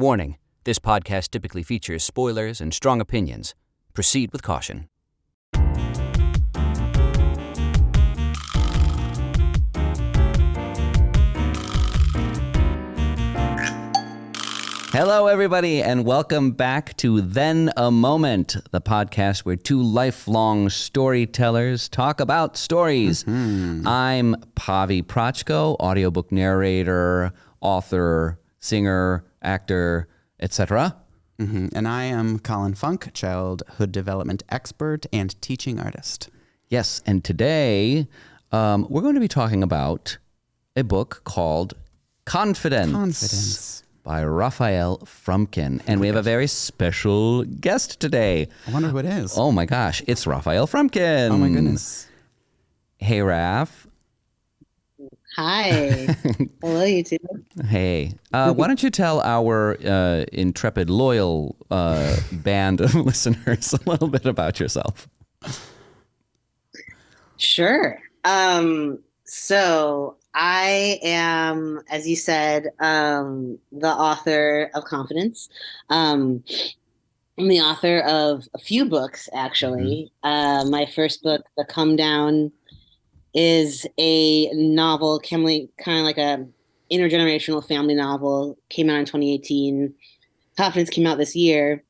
Warning, this podcast typically features spoilers and strong opinions. Proceed with caution. Hello, everybody, and welcome back to Then a Moment, the podcast where two lifelong storytellers talk about stories. I'm Pavi Proczko, audiobook narrator, author, singer, actor, etc. And I am Colin Funk, childhood development expert and teaching artist. Yes, and today we're going to be talking about a book called Confidence. By Rafael Frumkin. And we have a very special guest today. I wonder who it is. Oh my gosh, it's Rafael Frumkin. Oh my goodness. Hey, Raph. Hi. Hello, you two. Hey. Why don't you tell our intrepid, loyal band of listeners a little bit about yourself? Sure. So I am, as you said, the author of Confidence. I'm the author of a few books, actually. My first book, The Come Down, is a novel, kind of like a intergenerational family novel. Came out in 2018. Confidence came out this year.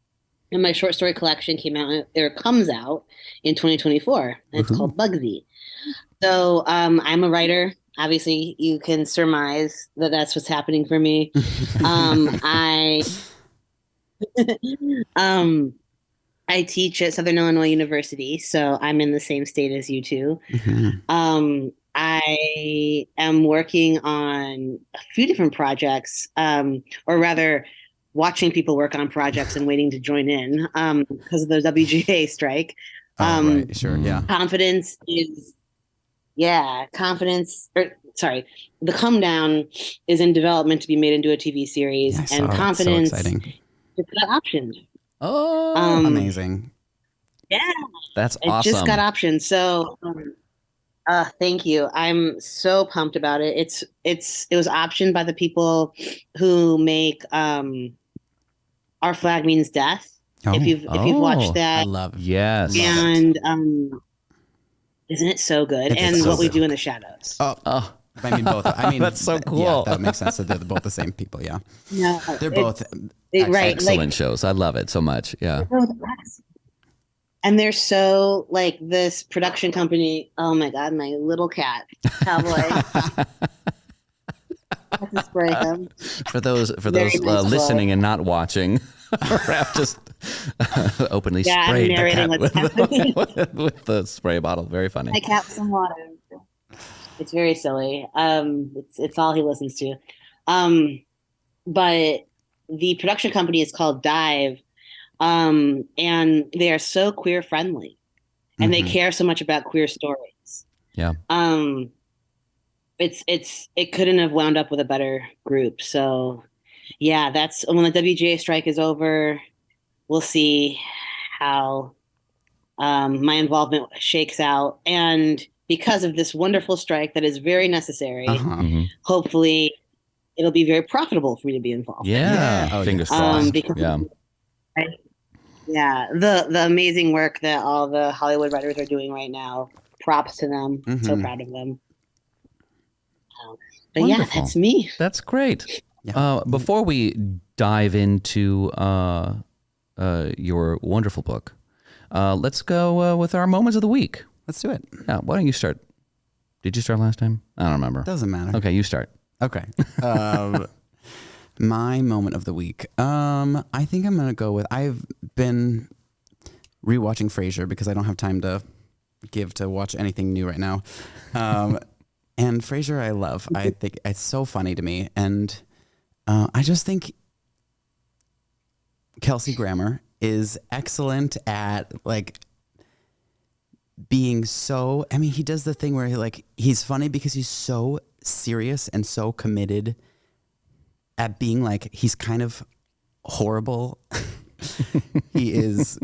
And my short story collection comes out in 2024. And it's called Bugsy. So I'm a writer. Obviously, you can surmise that that's what's happening for me. I teach at Southern Illinois University, so I'm in the same state as you two. I am working on a few different projects, or rather, watching people work on projects and waiting to join in because of the WGA strike. Right, sure, yeah. Confidence is. Yeah, The Come Down is in development to be made into a TV series, and Confidence so exciting. Just got optioned. Oh, amazing! Yeah, that's it awesome. Just got optioned. So, thank you. I'm so pumped about it. It was optioned by the people who make Our Flag Means Death. If you've watched that, I love it. Yes, and isn't it so good? And so What We good. Do in the Shadows. Oh, I mean both. I mean That's so cool. Yeah, that makes sense. That they're both the same people. Yeah, No, they're both right. excellent shows. I love it so much. Yeah. And they're so like this production company. Oh my God, my little cat, Cowboy. I have to spray him. For those Very nice listening and not watching, Raph just openly sprayed the narrating cat what's happening. with the spray bottle. Very funny. My cat some water. It's very silly. It's all he listens to. But the production company is called Dive, and they are so queer friendly, and they care so much about queer stories. Yeah. It couldn't have wound up with a better group. So yeah, that's when the WGA strike is over, we'll see how my involvement shakes out. And because of this wonderful strike that is very necessary, hopefully it'll be very profitable for me to be involved. Yeah. Fingers crossed. The amazing work that all the Hollywood writers are doing right now. Props to them. So proud of them. But Wonderful. yeah, that's me. That's great. Yeah. Before we dive into your wonderful book, let's go with our moments of the week. Let's do it. Yeah, why don't you start? Did you start last time? I don't remember. Doesn't matter. Okay, you start. Okay. My moment of the week. I think I'm gonna go with. I've been rewatching Frasier because I don't have time to watch anything new right now. And Frasier, I love. I think it's so funny to me, and I just think Kelsey Grammer is excellent at like being so. I mean, he does the thing where he's funny because he's so serious and so committed at being like he's kind of horrible. He is,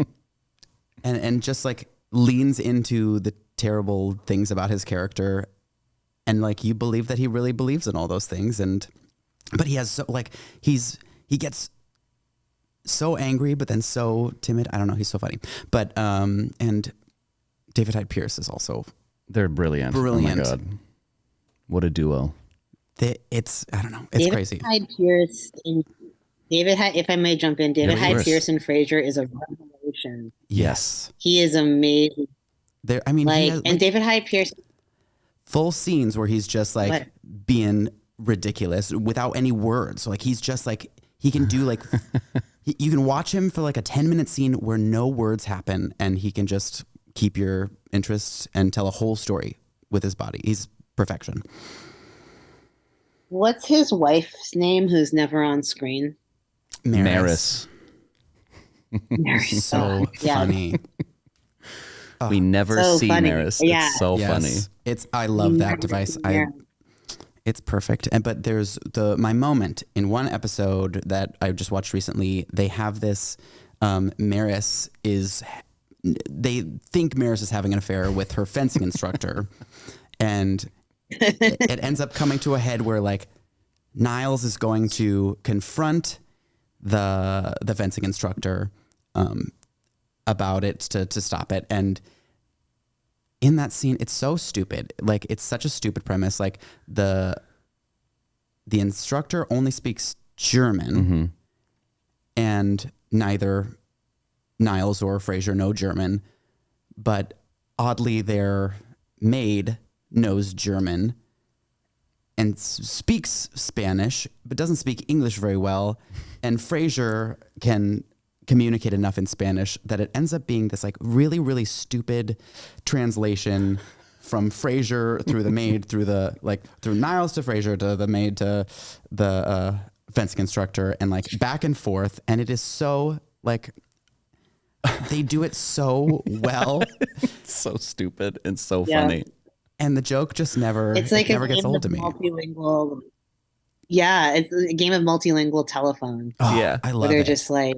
and just like leans into the terrible things about his character. And like you believe that he really believes in all those things, but he has so like he gets so angry, but then so timid. I don't know. He's so funny. But, and David Hyde Pierce is also They're brilliant. brilliant. Oh my God. What a duo. It's, I don't know. It's crazy. Hyde Pierce if I may jump in, David Hyde Pierce and Frasier is a revelation. Yes. He is amazing. There, I mean, Like, he has, and David Hyde Pierce, full scenes where he's just like What? being ridiculous without any words. Like he's just like, he can do like, you can watch him for like a 10-minute scene where no words happen and he can just keep your interest and tell a whole story with his body. He's perfection. what's his wife's name who's never on screen? Maris. Maris. So Yes. funny. We never So see funny. Maris. Yeah. It's so funny. I love that device. It's perfect. But there's my moment in one episode that I just watched recently. They have this, they think Maris is having an affair with her fencing instructor. And it ends up coming to a head where like Niles is going to confront the fencing instructor about it to stop it. And in that scene, it's so stupid. Like it's such a stupid premise. Like the instructor only speaks German, and neither Niles or Frasier know German, but oddly their maid knows German and speaks Spanish, but doesn't speak English very well. And Frasier can communicate enough in Spanish that it ends up being this like really, really stupid translation from Frasier through the maid, through Niles to Frasier to the maid to the fencing instructor, and like back and forth. And it is so like, they do it so well. It's so stupid and so funny. And the joke just never, It's like never a gets game old of to me. multilingual. Yeah, it's a game of multilingual telephone. Oh, Yeah. I Where love they're it. just like,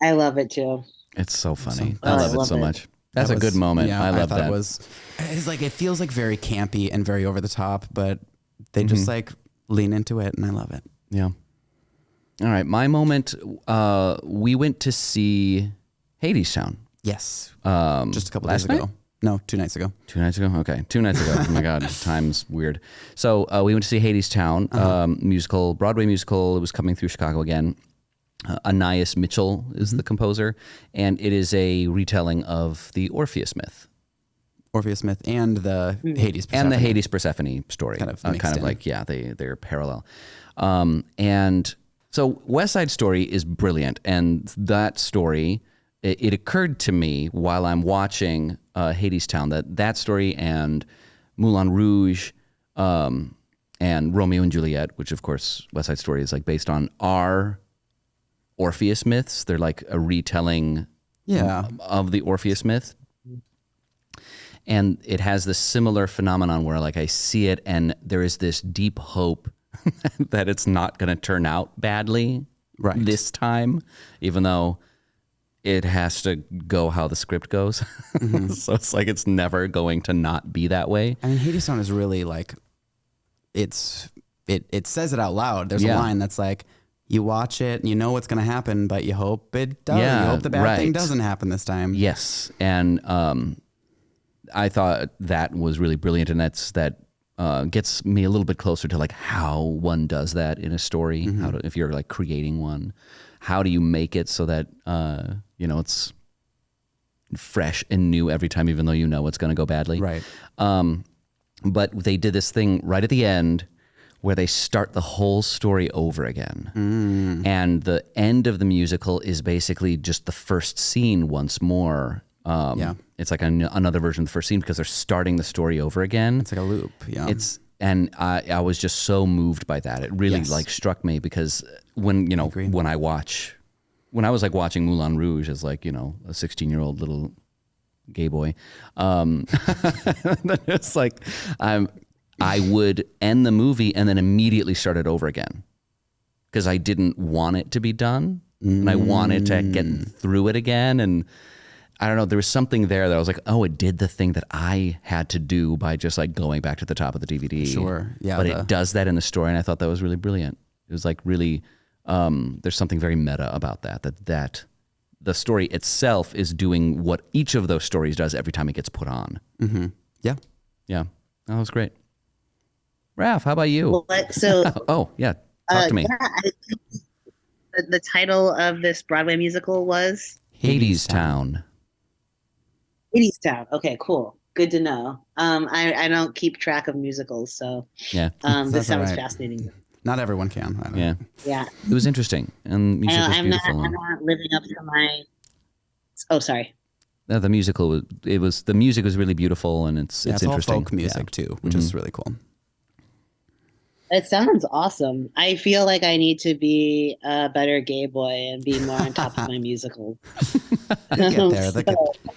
I love it too. It's so funny. Oh, I I love it love so it. much. That's That a good was- moment. Yeah, I love thought that. It's like, it feels like very campy and very over the top, but they just like lean into it, and I love it. Yeah. All right. My moment, we went to see Hadestown. Yes. Just a couple last days night? ago. No, 2 nights ago. 2 nights ago? Okay. 2 nights ago. Oh my God. Time's weird. So we went to see Hadestown, musical, Broadway musical. It was coming through Chicago again. Anais Mitchell is the composer, and it is a retelling of the Orpheus myth. Orpheus Smith and the Hades And the Persephone. Hades Persephone story. Kind of mixed in. like, yeah, they're parallel. And so West Side Story is brilliant. And that story, it occurred to me while I'm watching Hadestown that story and Moulin Rouge and Romeo and Juliet, which of course West Side Story is like based on, are Orpheus myths. They're like a retelling of the Orpheus myth. And it has this similar phenomenon where like I see it and there is this deep hope that it's not going to turn out badly this time, even though it has to go how the script goes. So it's like it's never going to not be that way. I mean, Hadestown is really like, it says it out loud. There's a line that's like, you watch it and you know what's going to happen, but you hope it does. Yeah, you hope the bad thing right. doesn't happen this time. Yes. And I thought that was really brilliant, and that gets me a little bit closer to like how one does that in a story. If you're like creating one, how do you make it so that it's fresh and new every time, even though you know it's going to go badly. Right. But they did this thing right at the end where they start the whole story over again. And the end of the musical is basically just the first scene once more. It's like another version of the first scene because they're starting the story over again. It's like a loop. Yeah. I was just so moved by that. It really like struck me because when I was like watching Moulin Rouge as like, a 16-year-old little gay boy, it's like I would end the movie and then immediately start it over again because I didn't want it to be done and I wanted to get through it again. And I don't know, there was something there that I was like, oh, it did the thing that I had to do by just like going back to the top of the DVD. Sure. Yeah. But it does that in the story, and I thought that was really brilliant. It was like really There's something very meta about that the story itself is doing what each of those stories does every time it gets put on. Mm-hmm. Yeah. Yeah. That was great. Raph, how about you? Well, so, oh, yeah. Talk to me. Yeah, the title of this Broadway musical was? Hadestown. Hadestown. Okay, cool. Good to know. I don't keep track of musicals, so yeah. This sounds fascinating. Not everyone can. Yeah. Yeah. It was interesting, and music was beautiful. I'm not living up to my. Oh, sorry. No, the musical. The music was really beautiful, and it's all interesting. folk music too, which is really cool. It sounds awesome. I feel like I need to be a better gay boy and be more on top of my musical. You'll get there.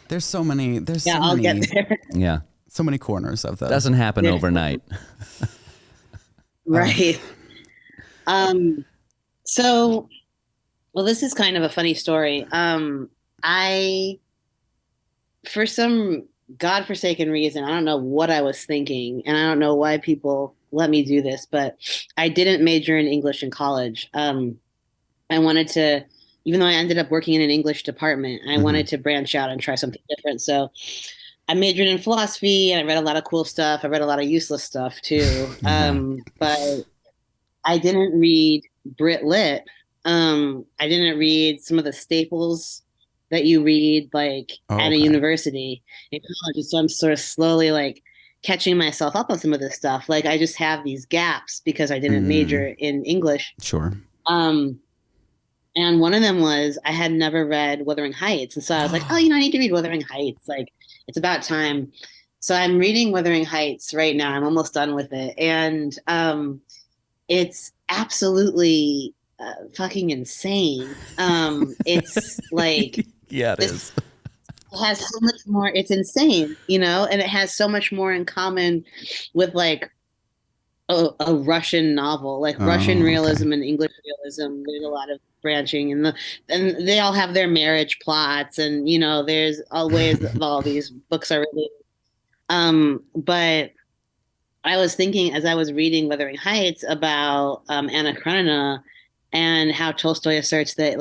There's so many. I'll get there. Yeah. So many corners of the. Doesn't happen overnight. Right. So, well, this is kind of a funny story. For some godforsaken reason, I don't know what I was thinking, and I don't know why people let me do this, but I didn't major in English in college. I wanted to, even though I ended up working in an English department, I wanted to branch out and try something different. So I majored in philosophy, and I read a lot of cool stuff. I read a lot of useless stuff too. But I didn't read Brit Lit. I didn't read some of the staples that you read at a university in college. So I'm sort of slowly catching myself up on some of this stuff. I just have these gaps because I didn't major in English. Sure. And one of them was I had never read Wuthering Heights. And so I was like, I need to read Wuthering Heights. It's about time. So I'm reading Wuthering Heights right now. I'm almost done with it. And it's absolutely fucking insane. It's yeah, it is. It has so much more. It's insane, and it has so much more in common with a Russian novel, Russian realism and English realism. There's a lot of branching, and they all have their marriage plots, and there's always all these books are really. But I was thinking as I was reading Wuthering Heights about Anna Karenina and how Tolstoy asserts that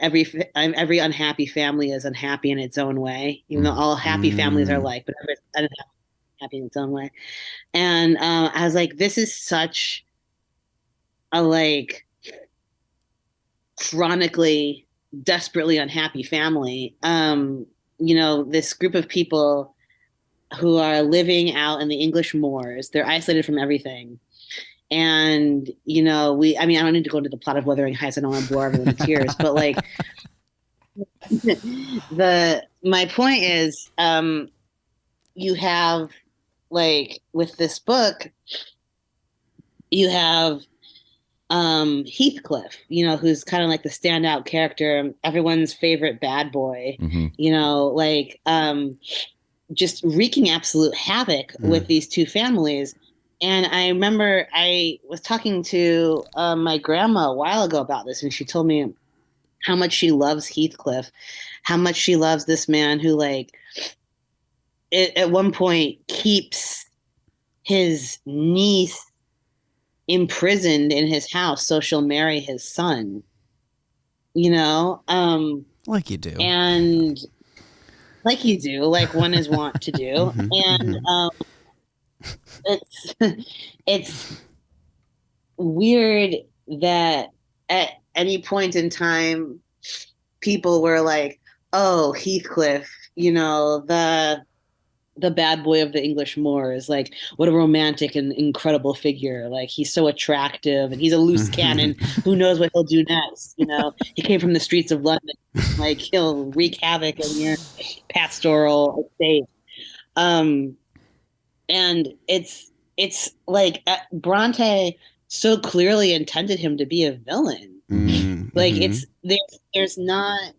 every unhappy family is unhappy in its own way, even though all happy families are alike, but every unhappy in its own way. And I was like, this is such a chronically, desperately unhappy family. This group of people who are living out in the English moors, they're isolated from everything. And, I don't need to go into the plot of Wuthering Heights. I don't want to bore everyone to tears, but my point is, you have with this book, you have Heathcliff, who's kind of the standout character, everyone's favorite bad boy, just wreaking absolute havoc with these two families. And I remember I was talking to my grandma a while ago about this, and she told me how much she loves Heathcliff, how much she loves this man who at one point keeps his niece imprisoned in his house so she'll marry his son, like you do. And like you do, one is wont to do. And it's weird that at any point in time people were like, oh, Heathcliff, the bad boy of the English moors, what a romantic and incredible figure. He's so attractive and he's a loose cannon. Who knows what he'll do next? He came from the streets of London. He'll wreak havoc in your pastoral estate. And it's Bronte so clearly intended him to be a villain. There's not,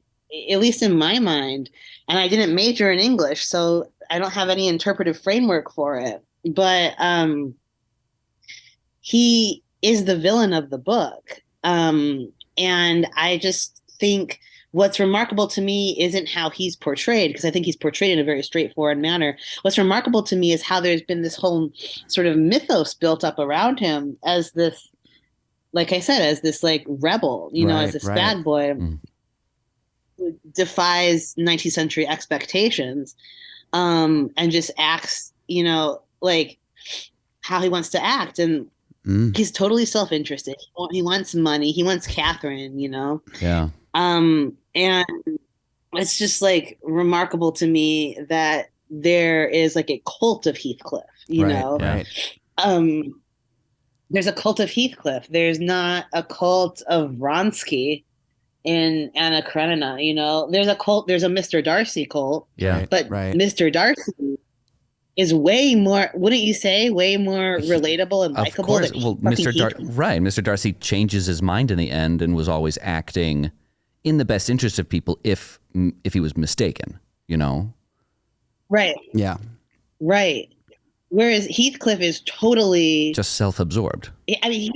at least in my mind, and I didn't major in English, so I don't have any interpretive framework for it, but he is the villain of the book. And I just think what's remarkable to me isn't how he's portrayed, because I think he's portrayed in a very straightforward manner. What's remarkable to me is how there's been this whole sort of mythos built up around him as this like I said, as this like rebel, you know, as this bad boy who defies 19th century expectations, and just acts, you know, like how he wants to act. And he's totally self-interested. He wants money. He wants Catherine, you know? Yeah. And it's just like remarkable to me that there is like a cult of Heathcliff, you know? Right. There's a cult of Heathcliff. There's not a cult of Vronsky in Anna Karenina, you know? There's a cult, there's a Mr. Darcy cult. Yeah. But Mr. Darcy is way more, wouldn't you say, way more relatable and likable? Of course. Well, Mr. Darcy changes his mind in the end and was always acting in the best interest of people if he was mistaken, you know? Right. Yeah. Right. Whereas Heathcliff is totally just self-absorbed. I mean,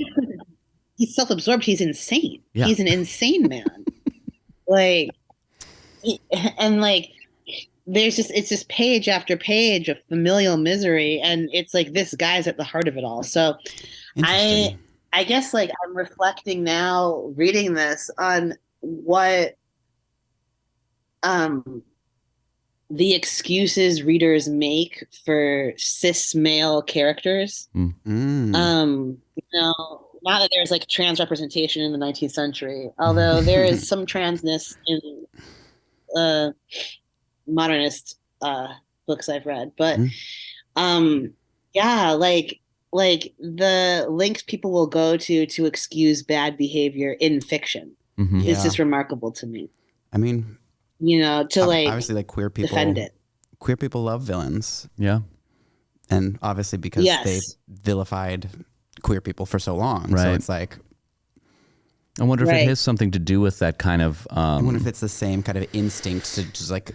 he's self-absorbed. He's insane. Yeah. He's an insane man. Like, and like, it's just page after page of familial misery, and it's like this guy's at the heart of it all. So, I guess like I'm reflecting now, reading this on what the excuses readers make for cis male characters. You know, not that there's like trans representation in the 19th century, although there is some transness in modernist books I've read. But yeah, like the links people will go to excuse bad behavior in fiction is just remarkable to me. I mean, you know, to like obviously like queer people defend it. Queer people love villains. Yeah. And obviously because they vilified queer people for so long. Right. So it's like, I wonder if it has something to do with that kind of I wonder if it's the same kind of instinct to just like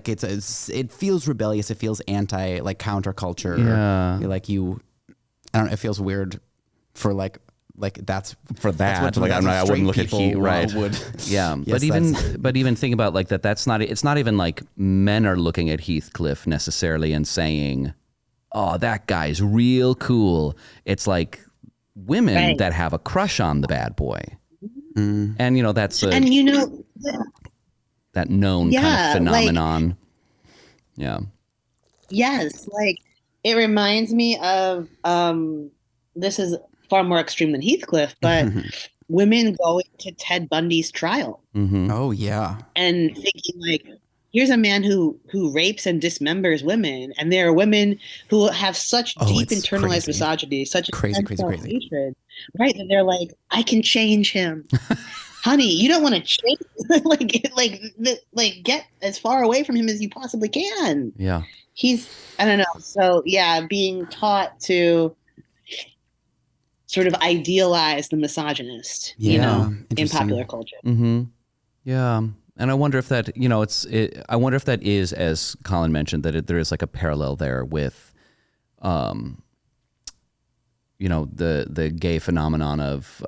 it feels rebellious, it feels anti like counterculture. Yeah. Like I don't know, it feels weird for like that's for that. That's like I wouldn't look at he right. Would. Yeah. Yes, but even think about like it's not even like men are looking at Heathcliff necessarily and saying, "Oh, that guy's real cool." It's like women that have a crush on the bad boy. And you know that's and you know that known kind of phenomenon. Like, yes, like it reminds me of this is far more extreme than Heathcliff, but women going to Ted Bundy's trial. Oh yeah, and thinking like, here's a man who rapes and dismembers women, and there are women who have such deep internalized misogyny, such crazy hatred, right? And they're like, I can change him. Honey, you don't want to change like get as far away from him as you possibly can. Yeah. I don't know. So yeah, being taught to sort of idealize the misogynist, you know, in popular culture. Yeah. And I wonder if that, you know, I wonder if that is, as Colin mentioned, that there is like a parallel there with, you know, the gay phenomenon of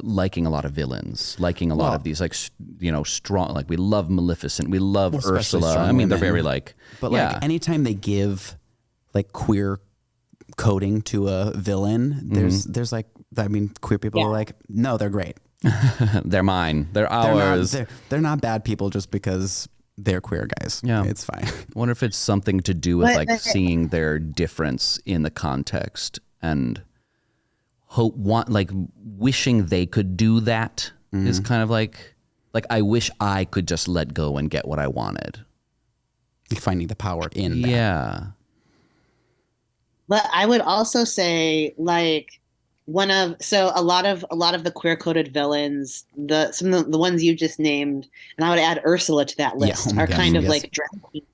liking a lot of villains, liking a lot of these like, you know, strong, like we love Maleficent, we love Ursula. I mean, they're very like, but like anytime they give like queer coding to a villain, there's like, I mean, queer people are like, no, they're great. They're mine. They're ours. They're not bad people just because they're queer guys. Yeah, it's fine. I wonder if it's something to do with like seeing their difference in the context and wishing they could do that is kind of like I wish I could just let go and get what I wanted. Finding the power in that. Yeah. But I would also say like a lot of the queer coded villains, some of the ones you just named, and I would add Ursula to that list, are kind of like drag queen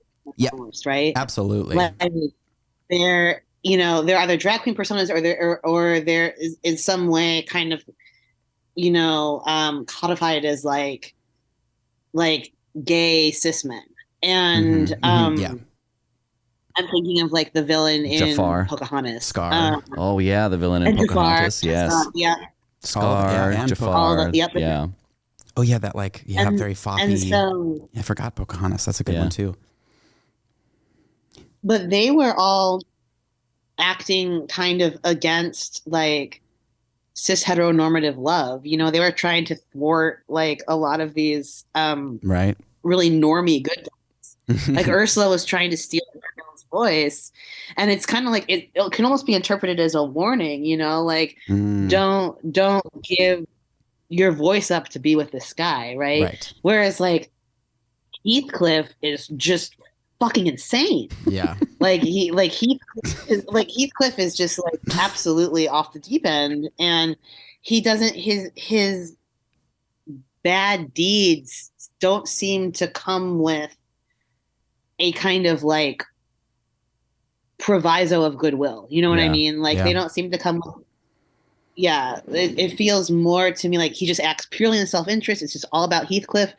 almost, right? Absolutely. Like, they're, you know, they're either drag queen personas or there is in some way kind of, you know, codified as like gay cis men. And I'm thinking of like the villain in Pocahontas. Scar. Oh yeah, the villain in Pocahontas. Yes. Scar. Jafar. Yeah. Oh yeah, that like very floppy. And so, I forgot Pocahontas. That's a good one too. But they were all acting kind of against like cis heteronormative love. You know, they were trying to thwart like a lot of these Right. really normie good guys. Like Ursula was trying to steal Eric's voice, and it's kind of like it can almost be interpreted as a warning. You know, like don't give your voice up to be with this guy, right? Right. Whereas like Heathcliff is just fucking insane. Yeah. Like Heathcliff is just like absolutely off the deep end, and he doesn't his bad deeds don't seem to come with a kind of like proviso of goodwill. You know what I mean? Like they don't seem to come with, it feels more to me like he just acts purely in self-interest. It's just all about Heathcliff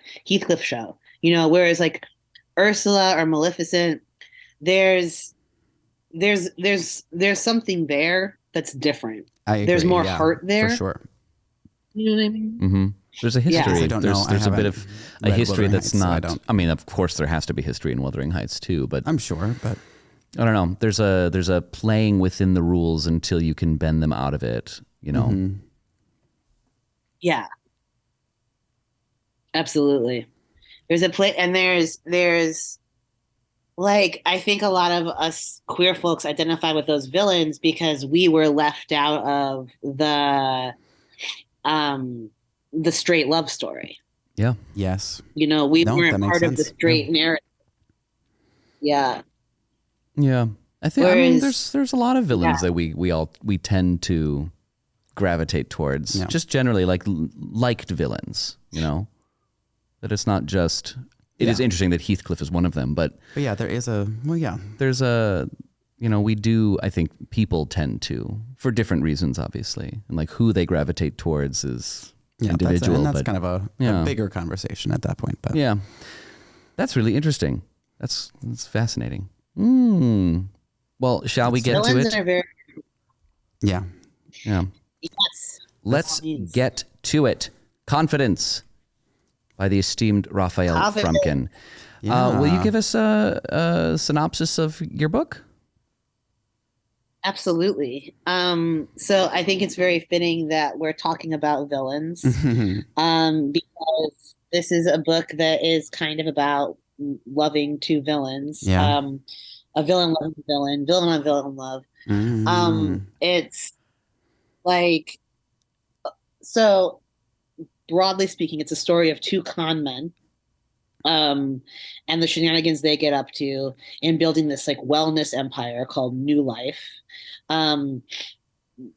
show. You know, whereas like Ursula or Maleficent, there's something there that's different. I agree. There's more heart there. For sure. You know what I mean? Mm-hmm. There's a history. I don't know. There's a bit of a history Wuthering that's Heights, so not. I mean, of course, there has to be history in Wuthering Heights too, but I'm sure. But I don't know. There's a playing within the rules until you can bend them out of it. You know. Mm-hmm. Yeah. Absolutely. There's a play, and there's like I think a lot of us queer folks identify with those villains because we were left out of the straight love story. Yeah. Yes. You know, we weren't part of the sense. straight narrative. Yeah. Yeah. I think. Whereas, I mean, there's a lot of villains that we tend to gravitate towards. Yeah. Just generally liked villains. You know, that it's not just. It is interesting that Heathcliff is one of them, but yeah, there is there's a, you know, we do, I think people tend to, for different reasons, obviously, and like who they gravitate towards is individual. That's kind of a bigger conversation at that point. But yeah, that's really interesting. That's fascinating. Well, shall we get to it? Are very, yeah. yes. Let's get to it. Confidence by the esteemed Rafael Frumkin. Yeah. Will you give us a synopsis of your book? Absolutely. So I think it's very fitting that we're talking about villains, because this is a book that is kind of about loving two villains. Yeah. A villain loving a villain, villain on villain love. It's like, so broadly speaking, it's a story of two con men, and the shenanigans they get up to in building this like wellness empire called New Life.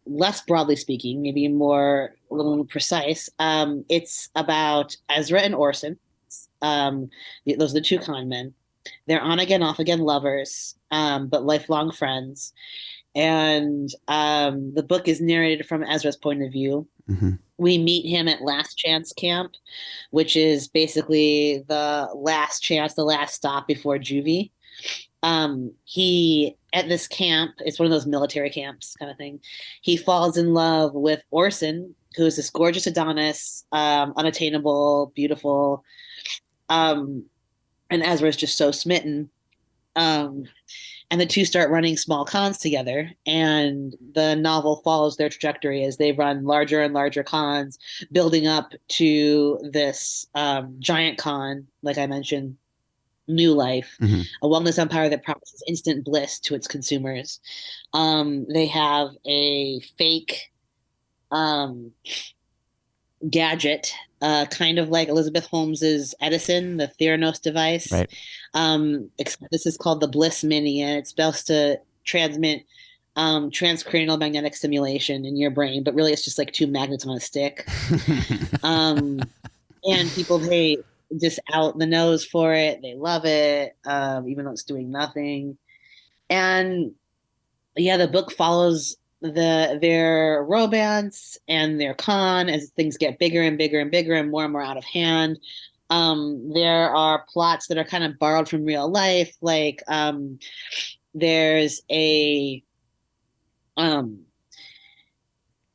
Less broadly speaking, maybe more a little precise, it's about Ezra and Orson. Those are the two con men. They're on again, off again lovers, but lifelong friends. And the book is narrated from Ezra's point of view. We meet him at Last Chance Camp, which is basically the last chance, the last stop before juvie. He, at this camp, it's one of those military camps kind of thing. He falls in love with Orson, who is this gorgeous Adonis, unattainable, beautiful. And Ezra is just so smitten. And the two start running small cons together, and the novel follows their trajectory as they run larger and larger cons, building up to this giant con, like I mentioned, New Life, a wellness empire that promises instant bliss to its consumers. They have a fake gadget, kind of like Elizabeth Holmes's Edison, the Theranos device. Right. Except this is called the Bliss Mini, and it's supposed to transmit transcranial magnetic stimulation in your brain, but really it's just like two magnets on a stick. And people pay just out the nose for it. They love it, even though it's doing nothing. And yeah, the book follows their romance and their con as things get bigger and bigger and bigger and more out of hand. There are plots that are kind of borrowed from real life. Like there's a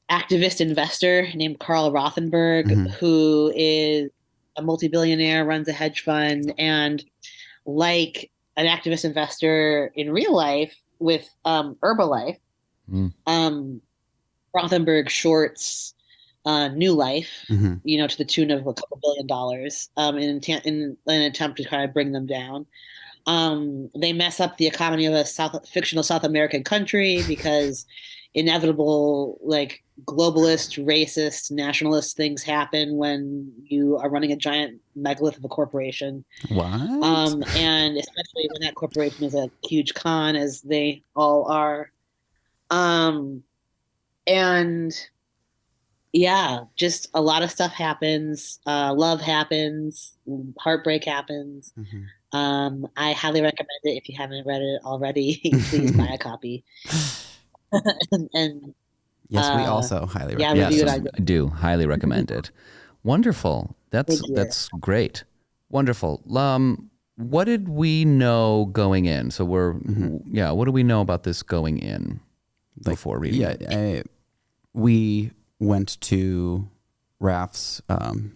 activist investor named Carl Rothenberg, who is a multi-billionaire, runs a hedge fund, and like an activist investor in real life with Herbalife, Rothenberg shorts New Life, to the tune of a couple $1 billion in an attempt to kind of bring them down. They mess up the economy of a fictional South American country because inevitable, like, globalist, racist, nationalist things happen when you are running a giant megalith of a corporation. What? And especially when that corporation is a huge con, as they all are. And yeah, just a lot of stuff happens. Love happens. Heartbreak happens. I highly recommend it if you haven't read it already. Please buy a copy. and yes, we also highly recommend it. Yes, I do highly recommend it. Wonderful. That's great. Wonderful. What did we know going in? So what do we know about this going in before reading? Yeah, we went to Raf's the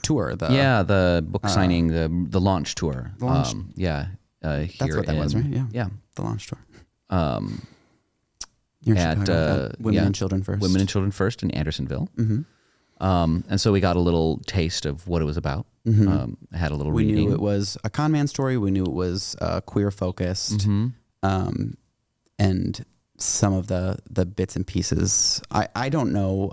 tour. The book signing, the launch tour. The launch. That's what that was, right? Yeah. The launch tour. Here in Chicago, at Women and Children First. Women and Children First in Andersonville. And so we got a little taste of what it was about. Had a little reading. We knew it was a con man story. We knew it was queer focused. And some of the bits and pieces. I don't know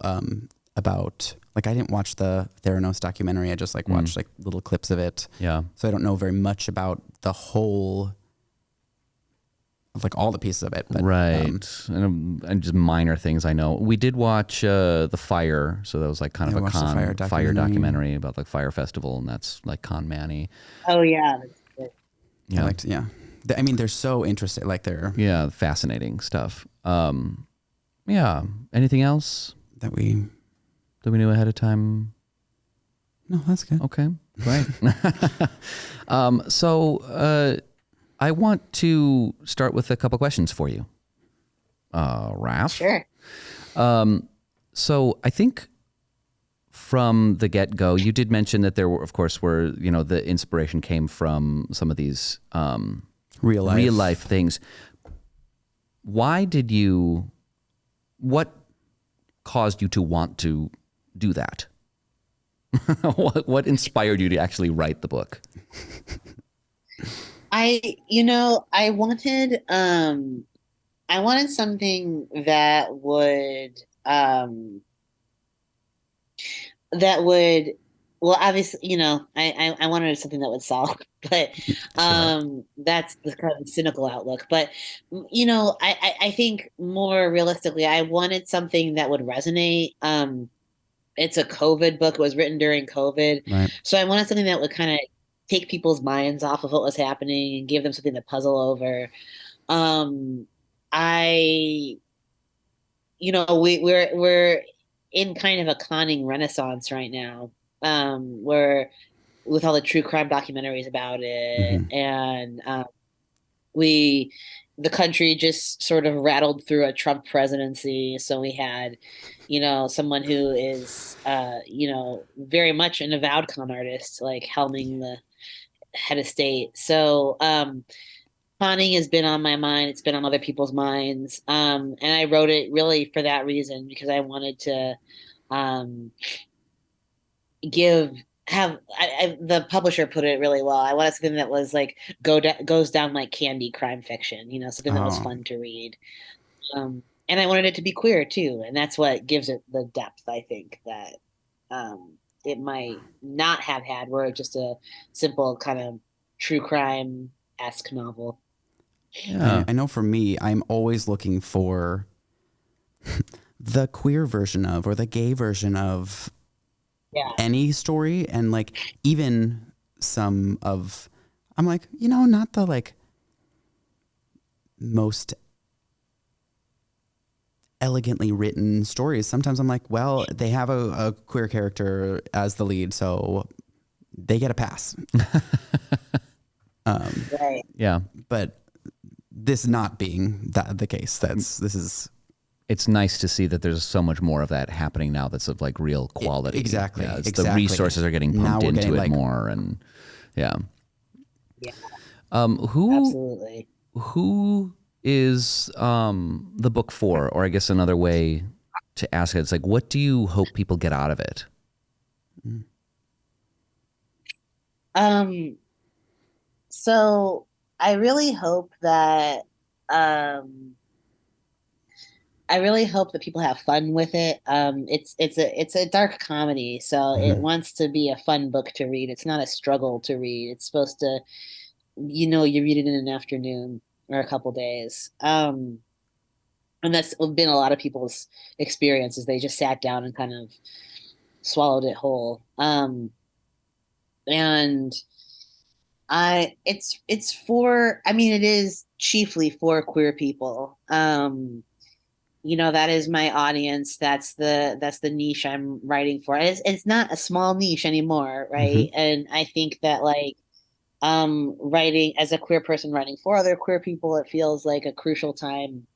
about, like, I didn't watch the Theranos documentary. I just watched like little clips of it. Yeah. So I don't know very much about the whole, like all the pieces of it. But, right. And just minor things I know. We did watch The Fire. So that was like kind of a fire documentary about like Fire Festival. And that's like con man-y. Oh, yeah. That's good. Yeah. I mean, they're so interesting. Like they're fascinating stuff. Anything else that we knew ahead of time? No, that's good. Okay, great. So I want to start with a couple questions for you, Raf. Sure. So I think from the get-go, you did mention that there were, of course, the inspiration came from some of these real life things. What caused you to want to do that? What inspired you to actually write the book? I wanted something that would well, obviously, I wanted something that would solve, but that's the kind of cynical outlook. But, I think more realistically, I wanted something that would resonate. It's a COVID book. It was written during COVID. Right. So I wanted something that would kind of take people's minds off of what was happening and give them something to puzzle over. We're in kind of a conning renaissance right now. Where with all the true crime documentaries about it, and the country just sort of rattled through a Trump presidency. So we had, someone who is, very much an avowed con artist, like helming the head of state. So conning has been on my mind. It's been on other people's minds. And I wrote it really for that reason, because I wanted to the publisher put it really well. I wanted something that was like goes down like candy crime fiction, something that was fun to read. And I wanted it to be queer too, and that's what gives it the depth, I think, that it might not have had were it just a simple kind of true crime-esque novel. Yeah. I know for me, I'm always looking for the queer version of, or the gay version of any story. And like, even some of, I'm like, not the like most elegantly written stories. Sometimes I'm like, well, they have a queer character as the lead, so they get a pass. Right. Yeah. But this not being the case, it's nice to see that there's so much more of that happening now that's of like real quality. Exactly. Yeah, the resources are getting pumped into it more, and Absolutely. who is the book for? Or I guess another way to ask it, it's like, what do you hope people get out of it? So I really hope that people have fun with it. It's a dark comedy, so it wants to be a fun book to read. It's not a struggle to read. It's supposed to, you read it in an afternoon or a couple days. And that's been a lot of people's experiences. They just sat down and kind of swallowed it whole. And it's for, I mean, it is chiefly for queer people. That is my audience. That's the niche I'm writing for. It's not a small niche anymore, right? And I think that writing as a queer person, writing for other queer people, it feels like a crucial time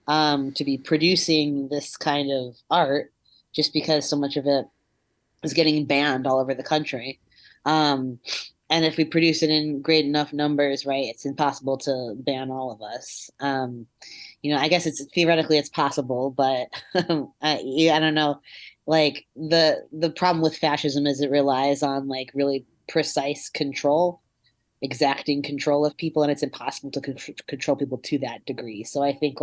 to be producing this kind of art, just because so much of it is getting banned all over the country. And if we produce it in great enough numbers, right, it's impossible to ban all of us. I guess theoretically it's possible, but I don't know. Like the problem with fascism is it relies on really precise control, exacting control of people, and it's impossible to control people to that degree. So I think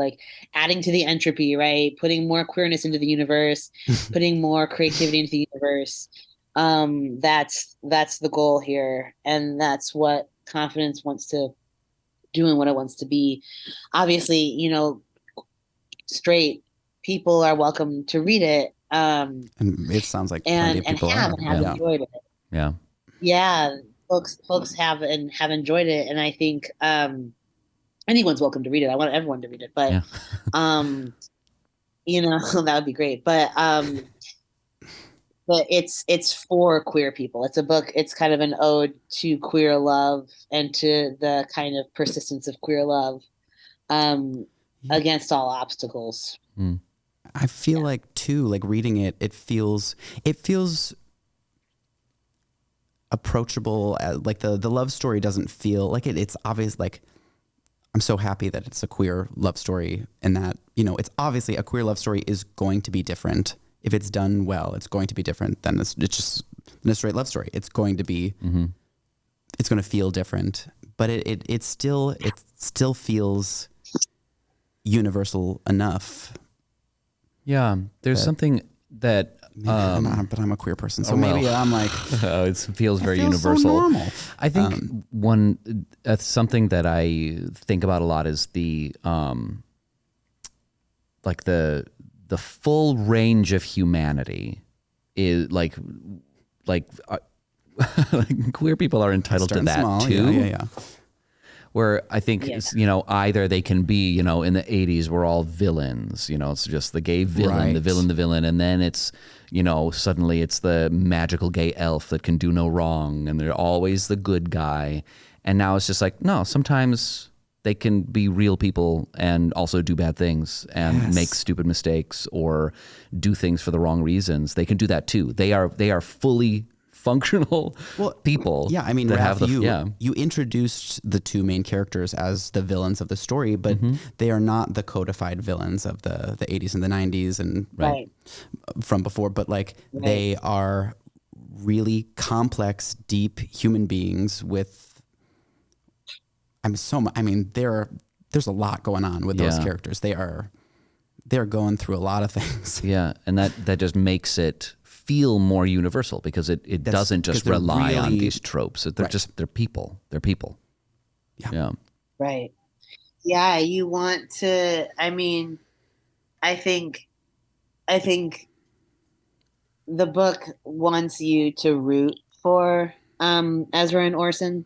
adding to the entropy, right, putting more queerness into the universe, putting more creativity into the universe. That's the goal here, and that's what Confidence wants to do and what it wants to be. Obviously, straight people are welcome to read it. And it sounds like plenty of people have enjoyed it. Yeah, folks have enjoyed it, and I think anyone's welcome to read it. I want everyone to read it, but that would be great. But it's for queer people. It's a book. It's kind of an ode to queer love and to the kind of persistence of queer love against all obstacles. I feel like too, reading it, it feels approachable. The love story doesn't feel like it. It's obvious. I'm so happy that it's a queer love story, and that it's obviously a queer love story is going to be different. If it's done well, it's going to be different than it's just a straight love story. It's going to be, it's going to feel different, but it still feels universal enough. Yeah, there's something that. But I'm a queer person, so maybe I'm it feels very universal. So normal. I think something that I think about a lot is the full range of humanity is queer people are entitled to that small, too. Yeah. Where I think either they can be in the 80s we're all villains, it's just the gay villain, right. the villain, and then it's suddenly it's the magical gay elf that can do no wrong, and they're always the good guy, and now it's just no, sometimes they can be real people and also do bad things and make stupid mistakes or do things for the wrong reasons. They can do that too. They are fully functional people. Yeah, I mean, Raph, you introduced the two main characters as the villains of the story, but they are not the codified villains of the 80s and the 90s and from before, but they are really complex, deep human beings with there's a lot going on with those characters. They're going through a lot of things. Yeah, and that just makes it feel more universal because it doesn't just rely on these tropes. They're people. They're people. Yeah. Right. Yeah, you want to. I mean, I think the book wants you to root for Ezra and Orson.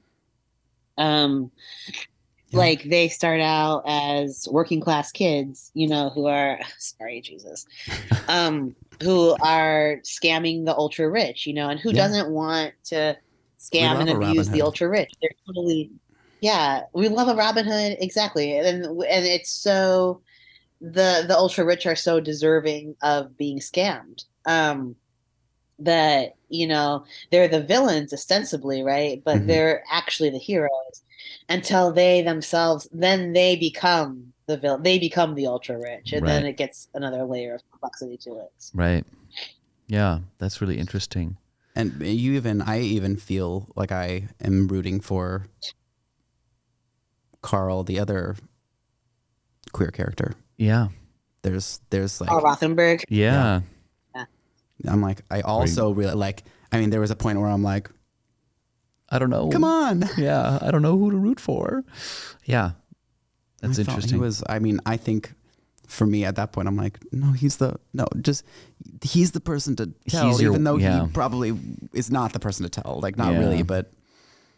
They start out as working class kids, who are who are scamming the ultra rich, and who doesn't want to scam and abuse the ultra rich? They're totally, we love a Robin Hood, exactly, and it's so the ultra rich are so deserving of being scammed that they're the villains ostensibly, right? But they're actually the heroes until they themselves, then they become the villain. They become the ultra rich, and then it gets another layer of complexity to it. Right. Yeah, that's really interesting. And I even feel like I am rooting for Carl, the other queer character. Yeah. There's like Carl Rothenberg. Yeah. I'm like, I also really like, I mean, there was a point where I'm like, I don't know. Come on. Yeah. I don't know who to root for. Yeah. That's interesting. I think for me at that point, I'm like, no, he's the person to tell, even though he probably is not the person to tell. Like, not really, but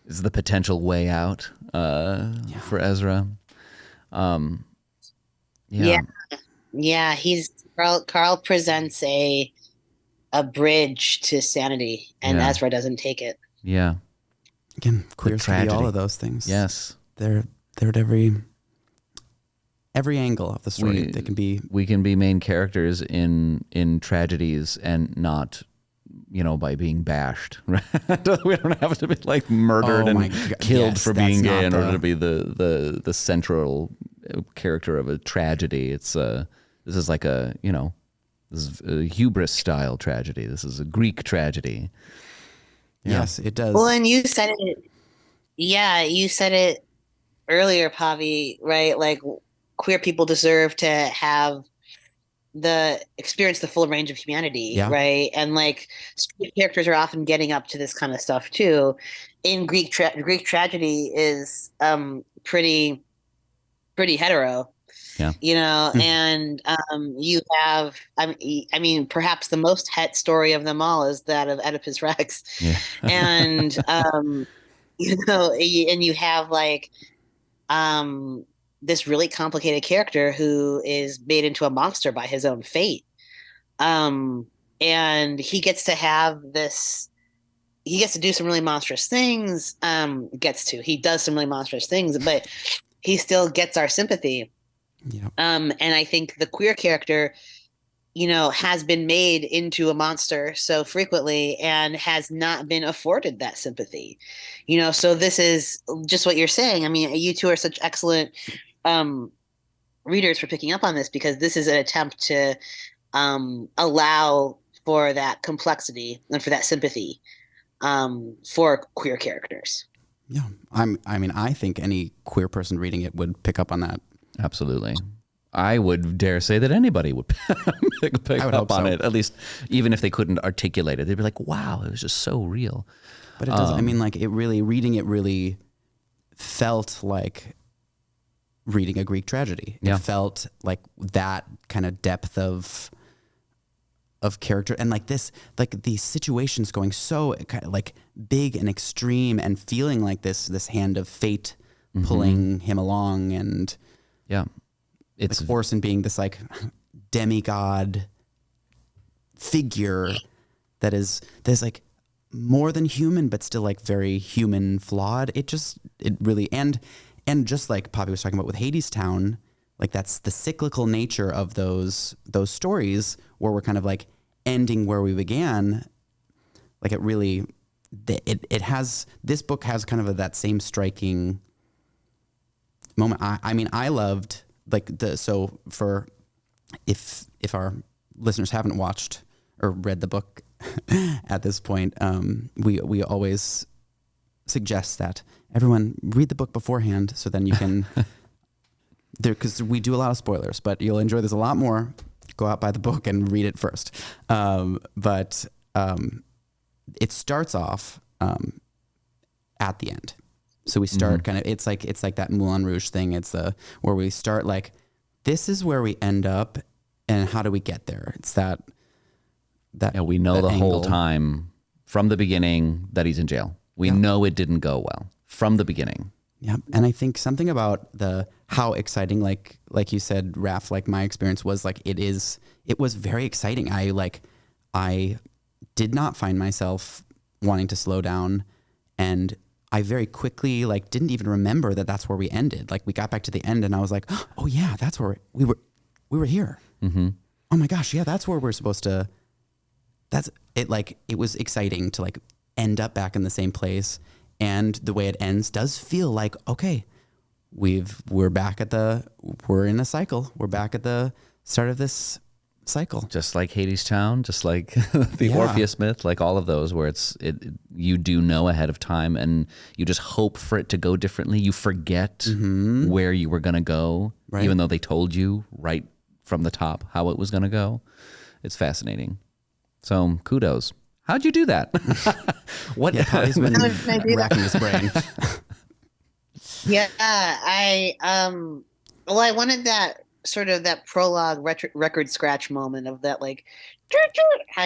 is the potential way out for Ezra. Yeah. Carl presents a bridge to sanity, and Ezra doesn't take it. Yeah. Again, queers can be all of those things. Yes. They're at every angle of the story. We can be main characters in tragedies and not, by being bashed. Right? We don't have to be like murdered and killed for being gay in order to be the central character of a tragedy. It's this is like this is a hubris style tragedy. This is a Greek tragedy. Yeah. Yes, it does. Well, and you said it. Yeah, you said it earlier, Pavi. Right, like queer people deserve to have experience the full range of humanity, right? And like straight characters are often getting up to this kind of stuff too. In Greek tragedy is pretty hetero. Yeah. And you have, I mean, perhaps the most het story of them all is that of Oedipus Rex. Yeah. And, and you have like this really complicated character who is made into a monster by his own fate. And he gets to do some really monstrous things. He does some really monstrous things, but he still gets our sympathy. Yeah. And I think the queer character, has been made into a monster so frequently and has not been afforded that sympathy. So this is just what you're saying. I mean, you two are such excellent readers for picking up on this, because this is an attempt to allow for that complexity and for that sympathy for queer characters. Yeah. I think any queer person reading it would pick up on that. Absolutely. I would dare say that anybody would pick up on it, at least even if they couldn't articulate it. They'd be like, wow, it was just so real. But it does. Reading it really felt like reading a Greek tragedy. Yeah. It felt like that kind of depth of character, and like these situations going so kind of like big and extreme, and feeling like this hand of fate pulling him along. And it's like Orson being this like demigod figure there's like more than human, but still like very human, flawed. It really, and just like Pavi was talking about with Hadestown, like that's the cyclical nature of those stories where we're kind of like ending where we began. Like it really, this book has kind of that same striking moment. I loved like if our listeners haven't watched or read the book at this point, we always suggest that everyone read the book beforehand, so then you can because we do a lot of spoilers, but you'll enjoy this a lot more. Go out, buy the book and read it first. But it starts off at the end. So we start kind of, it's like that Moulin Rouge thing. It's where we start like, this is where we end up and how do we get there? It's that we know the angle. whole time from the beginning that he's in jail. We know it didn't go well from the beginning. Yeah. And I think something about how exciting, like you said, Raph, like my experience was like, it was very exciting. I did not find myself wanting to slow down, and I very quickly like didn't even remember that that's where we ended. Like we got back to the end and I was like, oh yeah, that's where we were here. Mm-hmm. Oh my gosh. Yeah. That's where we're supposed to, it was exciting to like end up back in the same place. And the way it ends does feel like, okay, we're in a cycle. We're back at the start of this cycle. Just like Hadestown, just like the Orpheus myth, like all of those where you do know ahead of time and you just hope for it to go differently. You forget where you were going to go, even though they told you right from the top how it was going to go. It's fascinating. So kudos. How'd you do that? What? Yeah, Pavi's been racking his brain. Yeah, I wanted that sort of that prologue record scratch moment of that like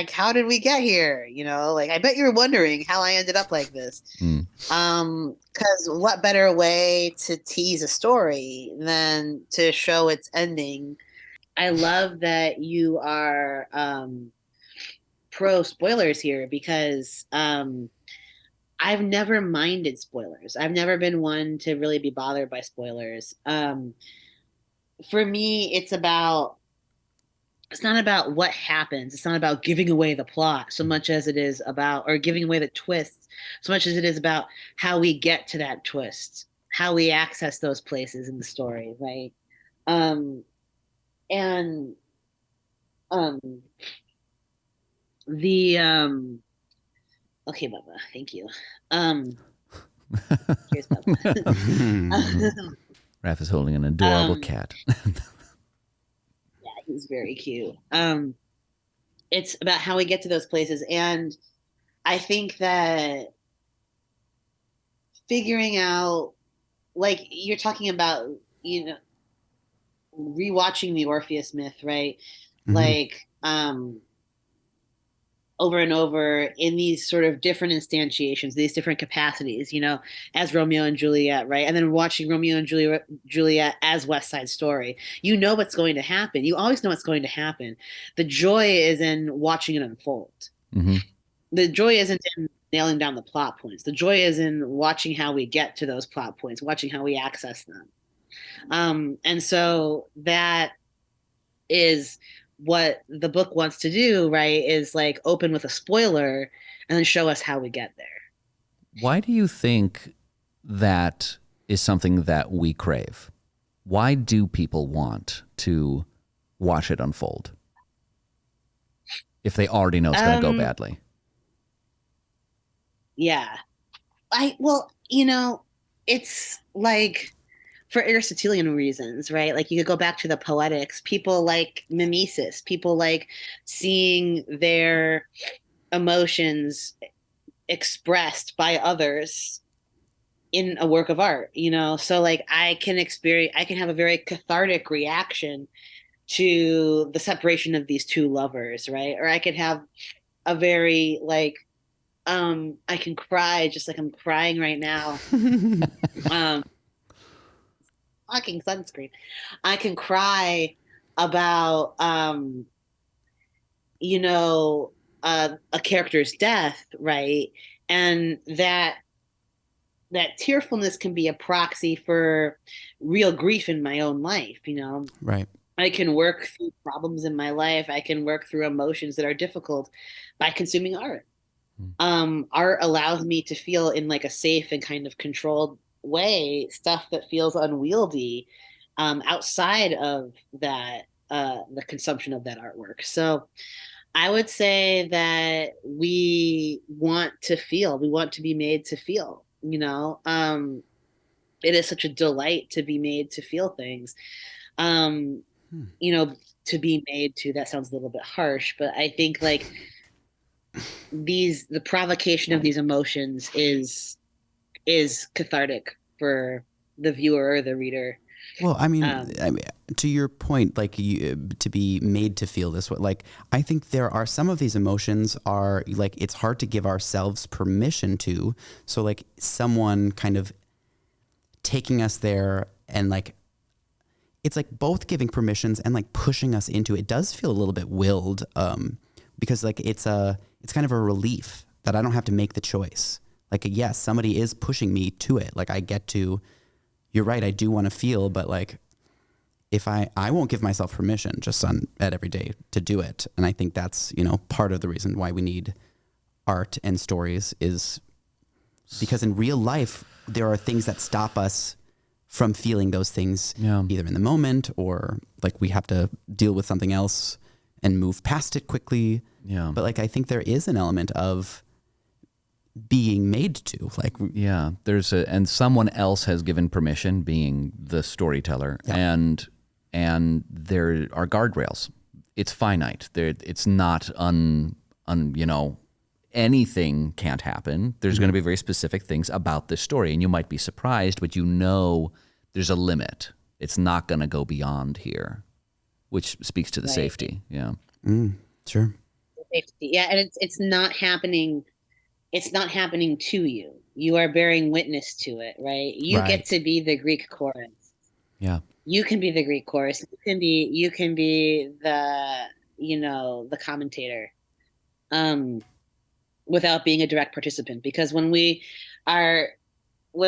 how did we get here? You know, like I bet you're wondering how I ended up like this. Because what better way to tease a story than to show its ending? I love that you are pro spoilers here because I've never minded spoilers. I've never been one to really be bothered by spoilers. For me, it's not about what happens. It's not about giving away the plot so much as it is about, or giving away the twists so much as it is about how we get to that twist, how we access those places in the story, right? Okay, Bubba, thank you. Here's Bubba. Raph is holding an adorable cat. Yeah, he's very cute. It's about how we get to those places, and I think that figuring out, like you're talking about, you know, rewatching the Orpheus myth, right? Like, over and over in these sort of different instantiations, these different capacities, you know, as Romeo and Juliet, right? And then watching Romeo and Juliet as West Side Story. You know what's going to happen. You always know what's going to happen. The joy is in watching it unfold. The joy isn't in nailing down the plot points. The joy is in watching how we get to those plot points, watching how we access them. And so that is what the book wants to do, right, is like open with a spoiler and then show us how we get there. Why do you think that is something that we crave? Why do people want to watch it unfold if they already know it's going to go badly? Yeah. Well, you know, it's like for Aristotelian reasons, right? Like you could go back to the Poetics. People like mimesis. People like seeing their emotions expressed by others in a work of art, you know? So like I can have a very cathartic reaction to the separation of these two lovers, right? Or I could have a very like, I can cry just like I'm crying right now. Fucking sunscreen. I can cry about, you know, a character's death, right? And that tearfulness can be a proxy for real grief in my own life, you know? Right. I can work through problems in my life. I can work through emotions that are difficult by consuming art. Art allows me to feel in like a safe and kind of controlled way stuff that feels unwieldy outside of that the consumption of that artwork. So I would say that we want to be made to feel, you know. It is such a delight to be made to feel things. You know, to be made to, that sounds a little bit harsh, but I think like the provocation of these emotions is cathartic for the viewer or the reader. Well, I mean, to your point, like to be made to feel this way, like I think there are some of these emotions are like it's hard to give ourselves permission to. So like someone kind of taking us there and like it's like both giving permissions and like pushing us into it does feel a little bit willed because like it's kind of a relief that I don't have to make the choice. Like, yes, somebody is pushing me to it. Like I get to, you're right, I do want to feel, but like if I won't give myself permission just at every day to do it. And I think that's, part of the reason why we need art and stories is because in real life, there are things that stop us from feeling those things either in the moment or like we have to deal with something else and move past it quickly. Yeah. But like, I think there is an element of being made to like, and someone else has given permission, being the storyteller, and there are guardrails. It's finite. It's not anything can't happen. There's going to be very specific things about this story, and you might be surprised, but there's a limit. It's not going to go beyond here, which speaks to the safety. Yeah. Sure. Safety. Yeah, and it's not happening. It's not happening to you. You are bearing witness to it, right? You get to be the Greek chorus. Yeah. You can be the Greek chorus. You can be the the commentator. Without being a direct participant, because when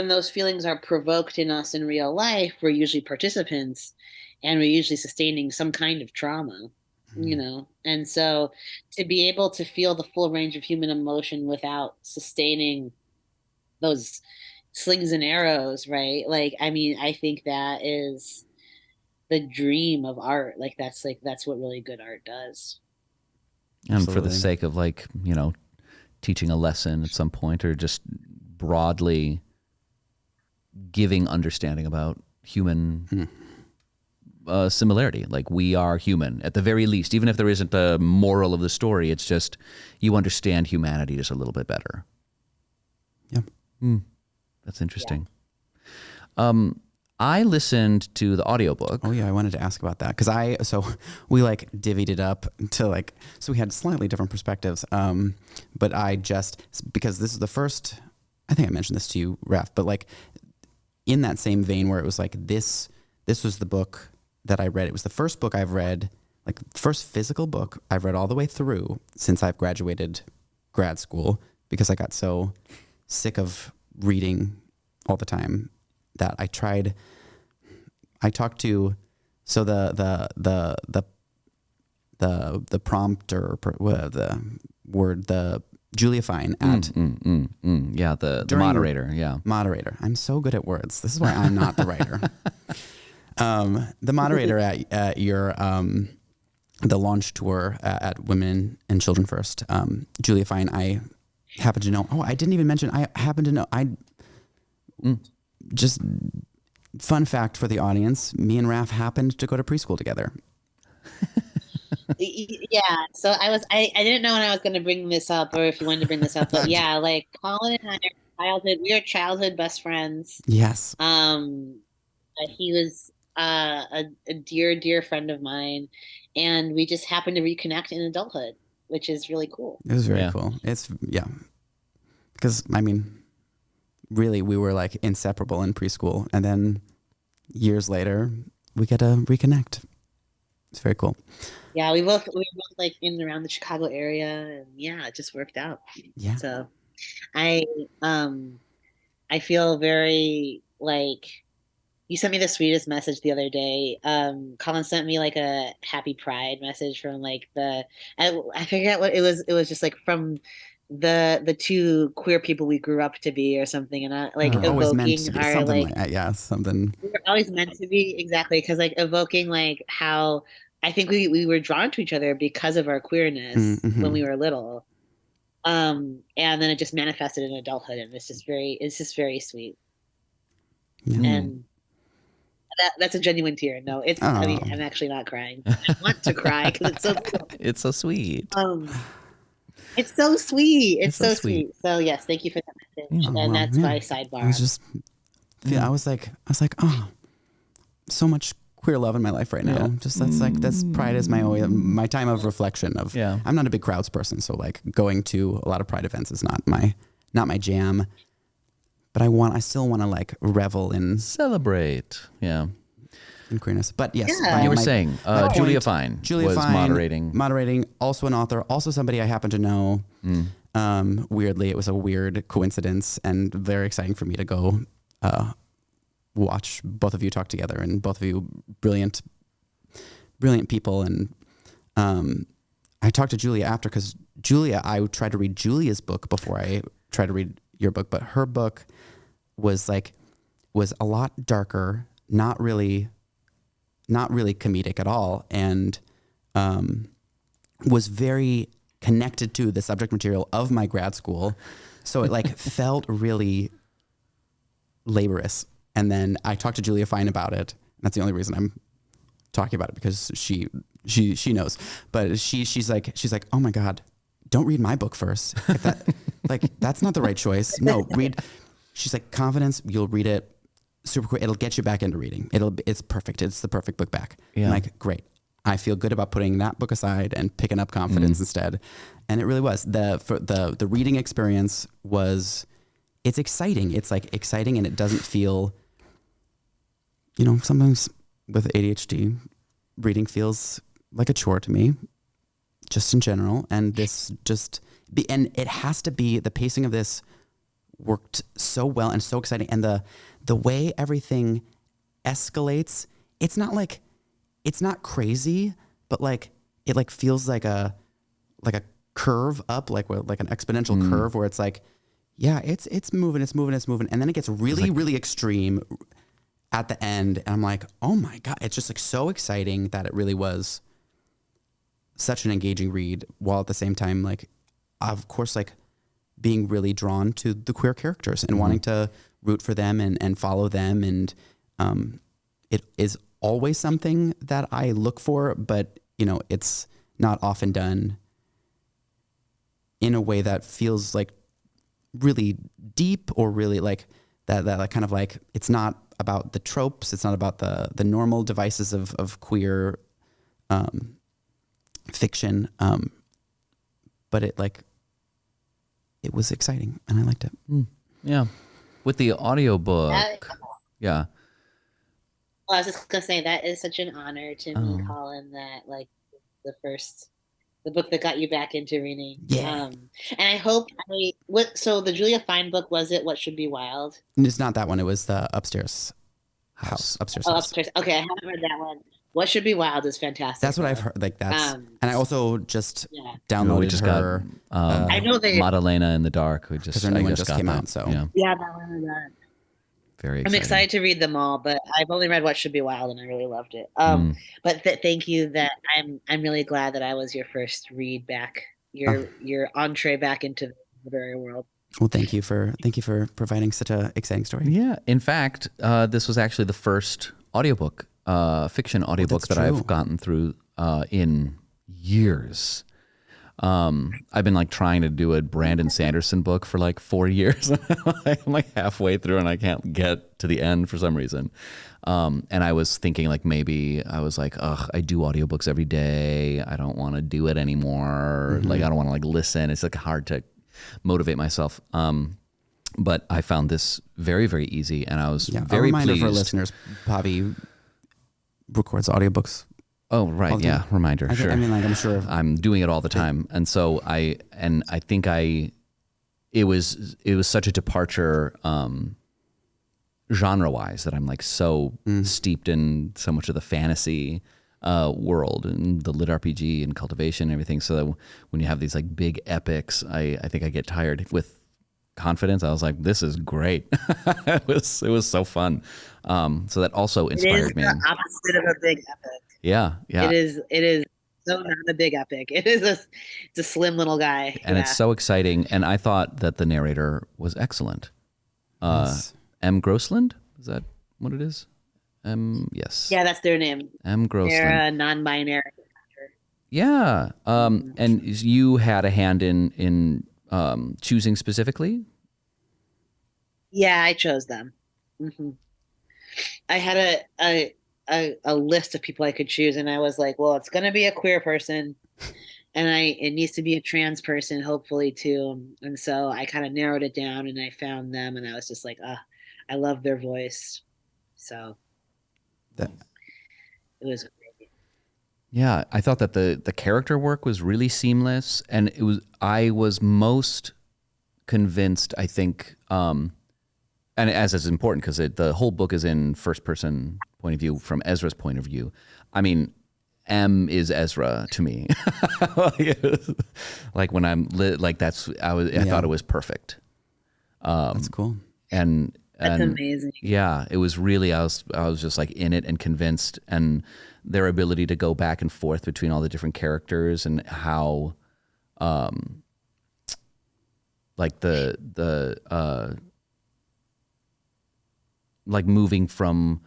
those feelings are provoked in us in real life, we're usually participants and we're usually sustaining some kind of trauma, and so to be able to feel the full range of human emotion without sustaining those slings and arrows, right? Like, I mean, I think that is the dream of art. That's what really good art does. And Absolutely. For the sake of teaching a lesson at some point, or just broadly giving understanding about human similarity. Like, we are human at the very least, even if there isn't a moral of the story, it's just you understand humanity just a little bit better. Yeah. That's interesting. Yeah. I listened to the audiobook. Oh yeah, I wanted to ask about that because we divvied it up to so we had slightly different perspectives. But because this is the first, I think I mentioned this to you, Raf, but in that same vein where it was this was the book that I read. It was the first book I've read, the first physical book I've read all the way through since I've graduated grad school, because I got so sick of reading all the time that I talked to, so the prompt or the word, the Julia Fine at the moderator. Moderator. I'm so good at words. This is why I'm not the writer. The moderator at your the launch tour at Women and Children First, Julia Fine. I happen to know. Oh, I didn't even mention. I happen to know. Just fun fact for the audience, me and Raf happened to go to preschool together. Yeah, so I didn't know when I was going to bring this up or if you wanted to bring this up, but yeah, Colin and I we are childhood best friends. Yes. He was a dear friend of mine, and we just happened to reconnect in adulthood, which is really cool. It was very cool. It's because I mean, really, we were inseparable in preschool, and then years later, we get to reconnect. It's very cool. Yeah, we were both in and around the Chicago area, and it just worked out. Yeah. So, I feel very you sent me the sweetest message the other day. Colin sent me a happy Pride message from I forget what it was. It was just from the two queer people we grew up to be or something, and evoking our something. We were always meant to be, exactly, because evoking how I think we were drawn to each other because of our queerness when we were little, and then it just manifested in adulthood, and it's just very sweet. And that's a genuine tear. No, it's I mean, I'm actually not crying. I want to cry because it's so cool. It's so sweet. It's so sweet. It's so sweet. So yes, thank you for that message. And that's my sidebar. I was just, I was like, oh, so much queer love in my life right now. Just that's Pride is my time of reflection of. Yeah. I'm not a big crowds person, so going to a lot of Pride events is not my jam. But I still want to revel in celebrate. Yeah. In queerness. But yes, you were saying Julia Fine was moderating, also an author, also somebody I happen to know. Weirdly, it was a weird coincidence and very exciting for me to go watch both of you talk together, and both of you brilliant people. And I talked to Julia after, because I tried to read Julia's book before I tried to read your book, but her book was a lot darker, not really comedic at all, and was very connected to the subject material of my grad school. So it like felt really laborious. And then I talked to Julia Fine about it. That's the only reason I'm talking about it, because she knows. But she's like, oh my God, don't read my book first. If that's not the right choice. No, read. She's like, Confidence, you'll read it super quick. It'll get you back into reading. It's perfect. It's the perfect book back. Yeah. I'm like, great. I feel good about putting that book aside and picking up Confidence instead. And it really was. The reading experience was, it's exciting. It's like exciting, and it doesn't feel, sometimes with ADHD, reading feels like a chore to me, just in general. And and it has to be, the pacing of this worked so well and so exciting. And the way everything escalates, it's not crazy, but like, it like feels like a curve up, like an exponential curve, where it's like, yeah, it's moving. And then it gets really extreme at the end. And I'm like, oh my God, it's just like so exciting that it really was such an engaging read, while at the same time, like, of course, like being really drawn to the queer characters and wanting to root for them and follow them. And it is always something that I look for, but it's not often done in a way that feels like really deep, or really like that like kind of like, it's not about the tropes. It's not about the normal devices of queer fiction. But it was exciting, and I liked it. Yeah. With the audiobook. Yeah. Well, I was just gonna say, that is such an honor to me, Colin, that like the book that got you back into reading. Yeah. And I hope so the Julia Fine book, was it What Should Be Wild? It's not that one. It was the Upstairs House. Upstairs House. Upstairs. Okay, I haven't read that one. What Should Be Wild is fantastic. That's what I've heard. Like that's, and I also just downloaded her. I know Madalena in the Dark. We just, her new one just came out. So yeah, that one. Very exciting. I'm excited to read them all, but I've only read What Should Be Wild, and I really loved it. But thank you. That I'm really glad that I was your first read back, your entree back into the literary world. Well, thank you for providing such an exciting story. Yeah. In fact, this was actually the first audiobook, fiction audiobook that I've gotten through in years. I've been like trying to do a Brandon Sanderson book for like 4 years. I'm like halfway through and I can't get to the end for some reason. And I was thinking like, maybe I was like, I do audiobooks every day. I don't want to do it anymore. Like, I don't want to like listen. It's like hard to motivate myself. But I found this very, very easy, and I was very reminder pleased. For listeners, Pavi records audiobooks. Oh, right. Yeah. Reminder. Sure. I'm sure I'm doing it all the time. And so I think it was such a departure, genre wise, that I'm like so steeped in so much of the fantasy, world and the lit RPG and cultivation and everything. So that when you have these like big epics, I think I get tired. With Confidence, I was like, this is great. It was so fun. So that also inspired me. It is the opposite of a big epic. Yeah. It is so not a big epic. It's a slim little guy. And it's so exciting. And I thought that the narrator was excellent. Yes. M. Grossland? Is that what it is? Yes. Yeah, that's their name. M. Grossland. They're a non-binary. Yeah. And you had a hand in choosing specifically? Yeah, I chose them. I had a list of people I could choose, and I was like, well, it's going to be a queer person, and it needs to be a trans person, hopefully too. And so I kind of narrowed it down, and I found them, and I was just like, I love their voice. So it was great. Yeah, I thought that the character work was really seamless, and I was most convinced, I think, and as is important because the whole book is in first person point of view from Ezra's point of view. I mean, M is Ezra to me. Like when I'm I thought it was perfect. That's cool. That's amazing. Yeah, it was really, I was just like in it and convinced, and their ability to go back and forth between all the different characters and how, like like moving from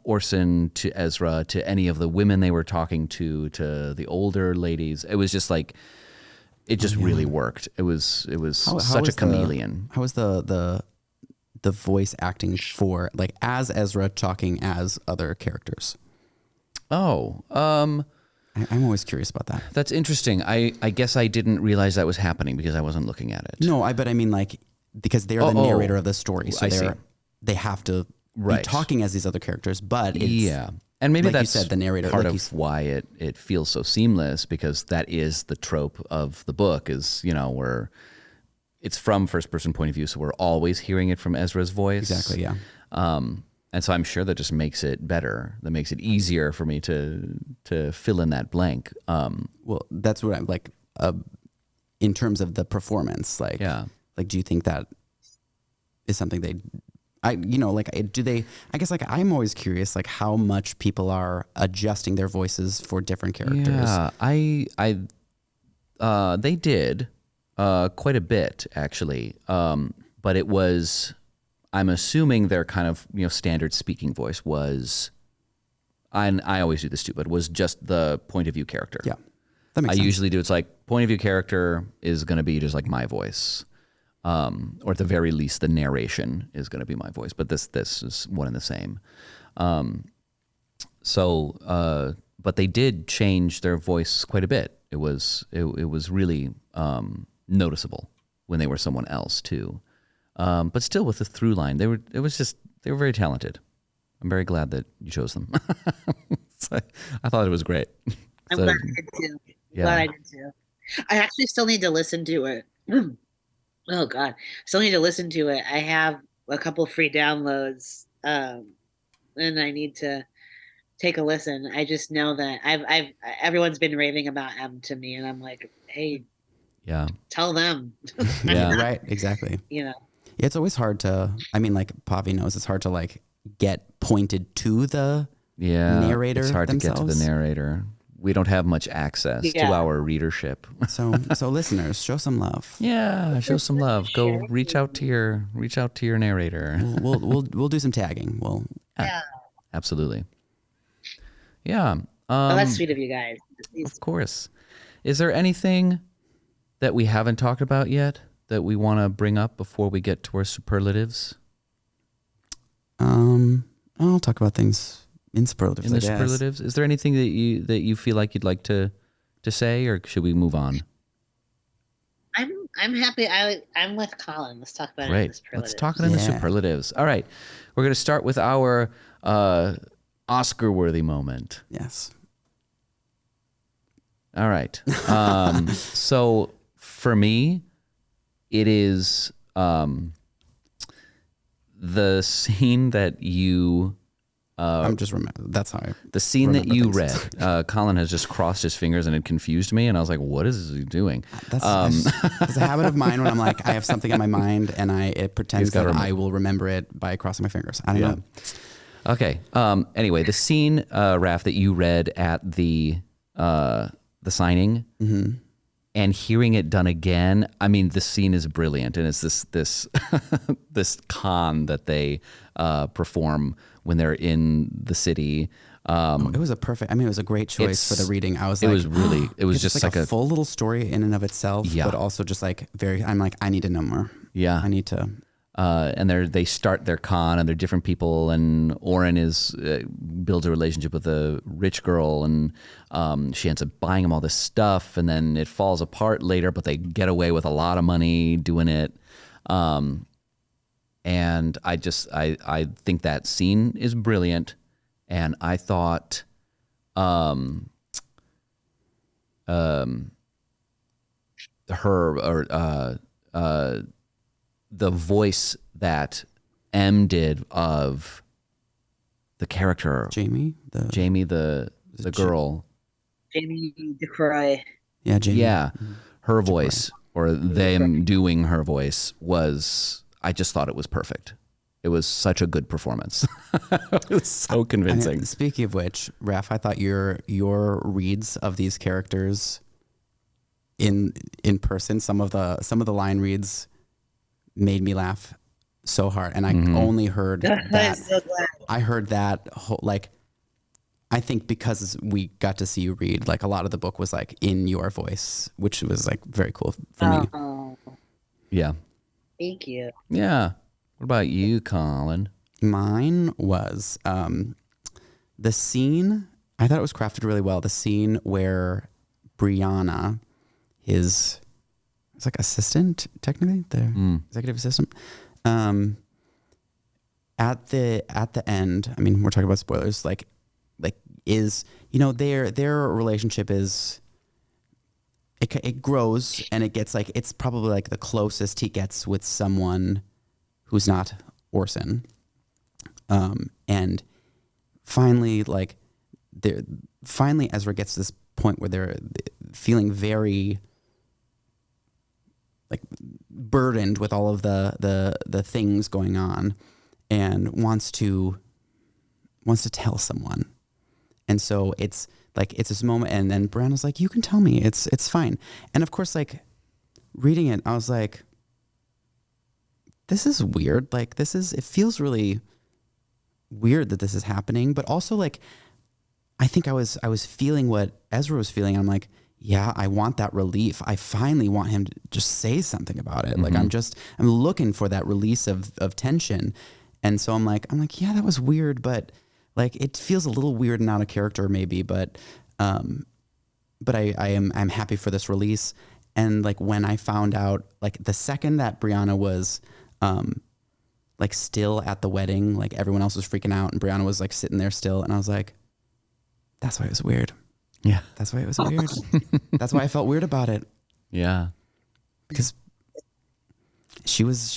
Orson to Ezra to any of the women they were talking to the older ladies. It was just like, it just really worked. It was such a chameleon. How was the voice acting for like as Ezra talking as other characters? Oh, I'm always curious about that. that's interesting. I guess I didn't realize that was happening because I wasn't looking at it. No, but I mean like because they're the narrator of the story, so they have to be talking as these other characters. But it's, and maybe like that's you said, the narrator, part like of why it feels so seamless, because that is the trope of the book, is, you know, where it's from first person point of view, so we're always hearing it from Ezra's voice. Exactly, yeah. And so I'm sure that just makes it better. That makes it easier for me to fill in that blank. Well, that's what I'm like. In terms of the performance, like, like, do you think that is something do they? I guess like I'm always curious, like how much people are adjusting their voices for different characters. Yeah, they did quite a bit actually, but it was. I'm assuming their kind of, you know, standard speaking voice was, and I always do this too, but was just the point of view character. Yeah, that makes sense. I usually do. It's like point of view character is going to be just like my voice, or at the very least, the narration is going to be my voice. But this is one and the same. But they did change their voice quite a bit. It was really noticeable when they were someone else too. But still with the through line, they were very talented. I'm very glad that you chose them. I thought it was great. I'm glad I did too. Glad I did too. I actually still need to listen to it. Oh God, still need to listen to it. I have a couple free downloads, and I need to take a listen. I just know that everyone's been raving about M to me, and I'm like, hey, tell them. Yeah, right, exactly. You know. Yeah, it's always hard to, I mean, like Pavi knows, it's hard to like get pointed to the narrator. It's hard themselves. To get to the narrator. We don't have much access to our readership. So listeners, show some love. Yeah, show some love. Go reach out to your narrator. We'll do some tagging. Absolutely. Yeah. That's sweet of you guys. Of course. Is there anything that we haven't talked about yet that we want to bring up before we get to our superlatives? I'll talk about things in superlatives. In the superlatives, is there anything that you feel like you'd like to say, or should we move on? I'm happy. I'm with Colin. Let's talk about it. Right. Let's talk in the superlatives. All right. We're going to start with our Oscar-worthy moment. Yes. All right. So for me, it is the scene that you. I'm just that's how the scene that you read. Colin has just crossed his fingers and it confused me, and I was like, "What is he doing?" It's a habit of mine when I'm like, I have something in my mind and it pretends that I will remember it by crossing my fingers. I don't know. Okay. Anyway, the scene, Raph, that you read at the signing. Mm-hmm. And hearing it done again, I mean, the scene is brilliant, and it's this this con that they perform when they're in the city. It was it was a great choice for the reading. I was it was just like a full little story in and of itself, but also just like I'm like, I need to know more. Yeah, I need to. And they start their con, and they're different people, and Oren builds a relationship with a rich girl, and she ends up buying him all this stuff, and then it falls apart later, but they get away with a lot of money doing it. And I think that scene is brilliant, and I thought the voice that did of the character Jamie, the girl. Jamie DeCroy. Yeah, Jamie. Yeah, her voice or them doing her voice was. I just thought it was perfect. It was such a good performance. It was so convincing. I mean, speaking of which, Raph, I thought your reads of these characters in person, some of the line reads made me laugh so hard, and I only heard that. So glad. I heard that whole, like, I think because we got to see you read, like a lot of the book was like in your voice, which was like very cool for me. Oh, Yeah. thank you. Yeah. What about you, Colin? Mine was the scene. I thought it was crafted really well. The scene where Brianna, it's like assistant, technically, the executive assistant, at the end. I mean, we're talking about spoilers. Like is, you know, their relationship is. It grows and it gets like, it's probably like the closest he gets with someone who's not Orson. And finally, like, Ezra gets to this point where they're feeling very like burdened with all of the things going on, and wants to tell someone. And so it's this moment, and then Brianna's like, you can tell me, it's fine. And of course, like, reading it, I was like, this is weird. Like, it feels really weird that this is happening, but also, like, I think I was feeling what Ezra was feeling. I'm like, yeah, I want that relief. I finally want him to just say something about it. Like, I'm looking for that release of tension. And so I'm like, yeah, that was weird, but like, it feels a little weird and out of character maybe, but I'm happy for this release. And like, when I found out, like, the second that Brianna was like still at the wedding, like everyone else was freaking out and Brianna was like sitting there still, and I was like, that's why it was weird. Yeah. That's why it was weird. That's why I felt weird about it. Yeah. Because she was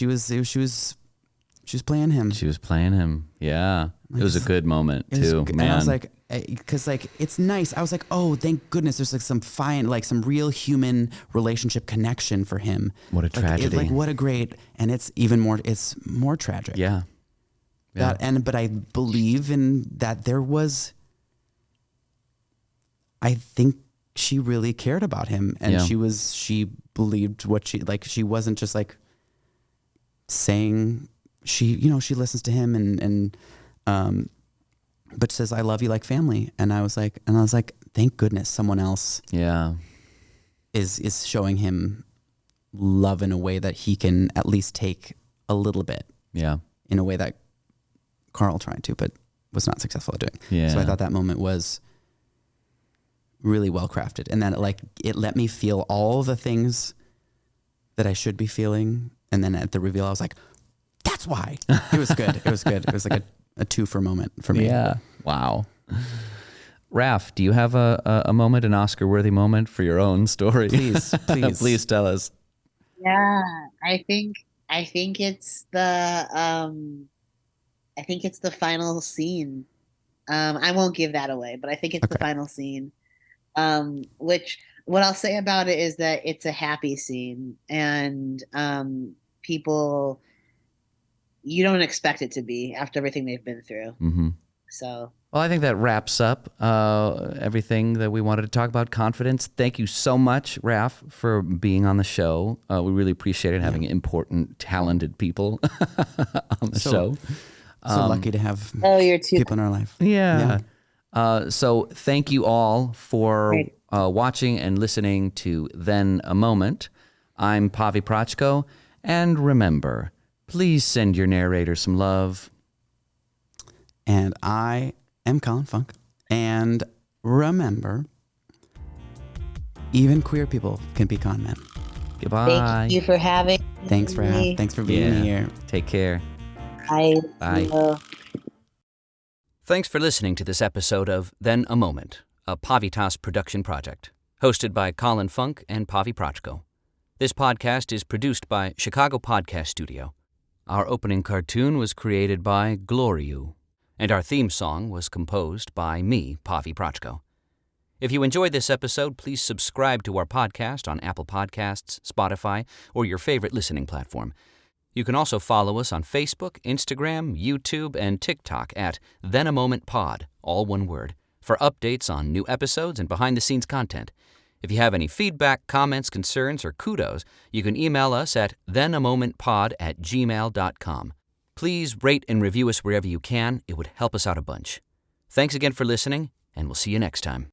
playing him. She was playing him. Yeah. Like, it was a good moment too, man. And I was like, because like, it's nice. I was like, oh, thank goodness there's like some real human relationship connection for him. What a tragedy. What a great, and it's more tragic. Yeah. But I believe in that there was, I think she really cared about him, and she believed what she wasn't just like saying, she listens to him and but says, I love you like family. And I was like, thank goodness someone else is showing him love in a way that he can at least take a little bit. Yeah. In a way that Carl tried to, but was not successful at doing. Yeah. So I thought that moment was really well crafted. And then it let me feel all the things that I should be feeling. And then at the reveal, I was like, that's why. It was good. It was good. It was like a two-for moment for me. Yeah. Wow. Raph, do you have a moment, an Oscar-worthy moment for your own story? Please. Please tell us. Yeah, I think it's the final scene. I won't give that away, but I think it's the final scene. Which, what I'll say about it is that it's a happy scene, and people, you don't expect it to be after everything they've been through. Mm-hmm. So, well, I think that wraps up everything that we wanted to talk about. Confidence. Thank you so much, Raph, for being on the show. We really appreciate it, having important, talented people on the show. So lucky to have people in our life. Yeah. So thank you all for watching and listening to Then a Moment. I'm Pavi Proczko, and remember, please send your narrator some love. And I am Colin Funk. And remember, even queer people can be con men. Goodbye. Thank you for having me. Thanks for being here. Take care. Bye. Thanks for listening to this episode of Then a Moment, a Pavitas production project, hosted by Colin Funk and Pavi Proczko. This podcast is produced by Chicago Podcast Studio. Our opening cartoon was created by Gloriu, and our theme song was composed by me, Pavi Proczko. If you enjoyed this episode, please subscribe to our podcast on Apple Podcasts, Spotify, or your favorite listening platform. You can also follow us on Facebook, Instagram, YouTube, and TikTok at Then a Moment Pod, all one word, for updates on new episodes and behind-the-scenes content. If you have any feedback, comments, concerns, or kudos, you can email us at thenamomentpod@gmail.com. Please rate and review us wherever you can. It would help us out a bunch. Thanks again for listening, and we'll see you next time.